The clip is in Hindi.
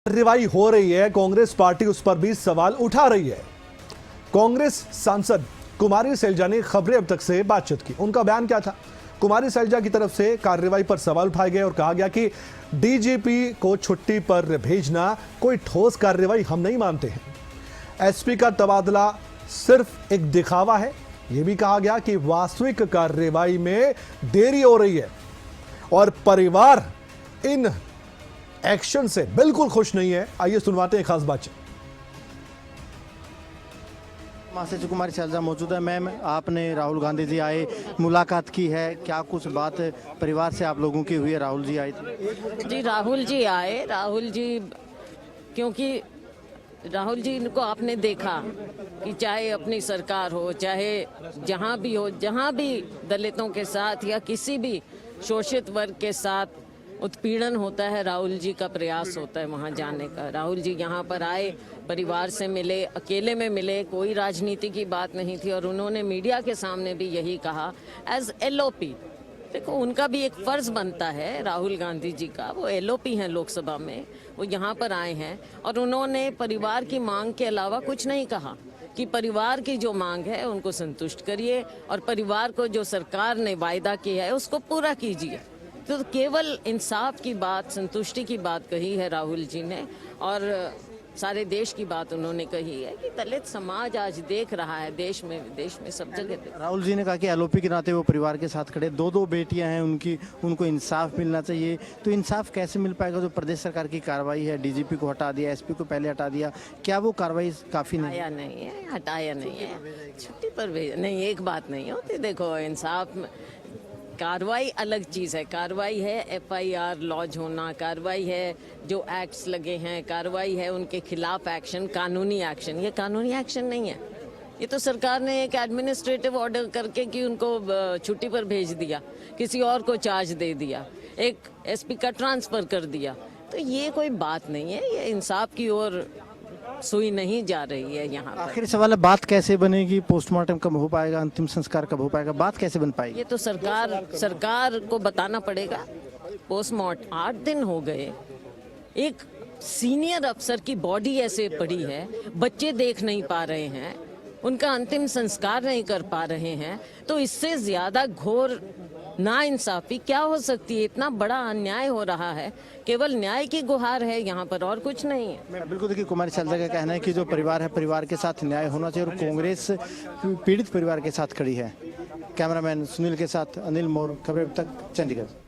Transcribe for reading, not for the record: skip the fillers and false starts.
कार्रवाई हो रही है, कांग्रेस पार्टी उस पर भी सवाल उठा रही है। कांग्रेस सांसद कुमारी सैलजा ने खबरें अब तक से बातचीत की। उनका बयान क्या था? कुमारी सैलजा की तरफ से कार्रवाई पर सवाल उठाए गए और कहा गया कि डीजीपी को छुट्टी पर भेजना कोई ठोस कार्रवाई हम नहीं मानते हैं। एसपी का तबादला सिर्फ एक दिखावा है। यह भी कहा गया कि वास्तविक कार्रवाई में देरी हो रही है और परिवार इन एक्शन से बिल्कुल खुश नहीं है। आइए सुनवाते हैं खास बातचीत। महासचिव कुमारी सैलजा मौजूद है। मैम, आपने राहुल गांधी जी आए मुलाकात की है, क्या कुछ बात परिवार से आप लोगों की हुई है? राहुल जी आए थे जी, राहुल जी आए। राहुल जी, क्योंकि राहुल जी को आपने देखा कि चाहे अपनी सरकार हो, चाहे जहां भी हो, जहां भी दलितों के साथ या किसी भी शोषित वर्ग के साथ उत्पीड़न होता है, राहुल जी का प्रयास होता है वहां जाने का। राहुल जी यहाँ पर आए, परिवार से मिले, अकेले में मिले, कोई राजनीति की बात नहीं थी और उन्होंने मीडिया के सामने भी यही कहा एज एलओपी। देखो, उनका भी एक फर्ज बनता है, राहुल गांधी जी का, वो एलओपी हैं लोकसभा में, वो यहाँ पर आए हैं और उन्होंने परिवार की मांग के अलावा कुछ नहीं कहा कि परिवार की जो मांग है उनको संतुष्ट करिए और परिवार को जो सरकार ने वायदा किया है उसको पूरा कीजिए। तो केवल इंसाफ की बात, संतुष्टि की बात कही है राहुल जी ने और सारे देश की बात उन्होंने कही है कि दलित समाज आज देख रहा है, देश में विदेश में सब जगह। राहुल जी ने कहा कि एलओपी के नाते वो परिवार के साथ खड़े, दो बेटियां हैं उनकी, उनको इंसाफ मिलना चाहिए। तो इंसाफ कैसे मिल पाएगा? जो प्रदेश सरकार की कार्रवाई है, डीजीपी को हटा दिया, एसपी को पहले हटा दिया, क्या वो कार्रवाई काफी नहीं? हटाया नहीं है, हटाया नहीं है, छुट्टी पर भेज नहीं, एक बात नहीं होती। देखो, इंसाफ कार्रवाई अलग चीज़ है। कार्रवाई है एफआईआर लॉन्च होना, कार्रवाई है जो एक्ट्स लगे हैं, कार्रवाई है उनके खिलाफ एक्शन, कानूनी एक्शन। ये कानूनी एक्शन नहीं है, ये तो सरकार ने एक एडमिनिस्ट्रेटिव ऑर्डर करके कि उनको छुट्टी पर भेज दिया, किसी और को चार्ज दे दिया, एक एसपी का ट्रांसफर कर दिया। तो ये कोई बात नहीं है, ये इंसाफ की ओर सुई नहीं जा रही है यहाँ पर। आखिरी सवाल है, बात कैसे बनेगी? पोस्टमार्टम कब हो पाएगा? अंतिम संस्कार कब हो पाएगा? बात कैसे बन पाएगी? ये तो सरकार को बताना पड़ेगा। पोस्टमार्टम 8 दिन हो गए, एक सीनियर अफसर की बॉडी ऐसे पड़ी है, बच्चे देख नहीं पा रहे हैं, उनका अंतिम संस्कार नहीं कर पा रहे हैं। तो इससे ज्यादा घोर नाइंसाफी क्या हो सकती है? इतना बड़ा अन्याय हो रहा है, केवल न्याय की गुहार है यहाँ पर और कुछ नहीं है। बिल्कुल, देखिए, कुमारी सैलजा का कहना है कि जो परिवार है, परिवार के साथ न्याय होना चाहिए और कांग्रेस पीड़ित परिवार के साथ खड़ी है। कैमरामैन सुनील के साथ अनिल मोर, खबरें अब तक, चंडीगढ़।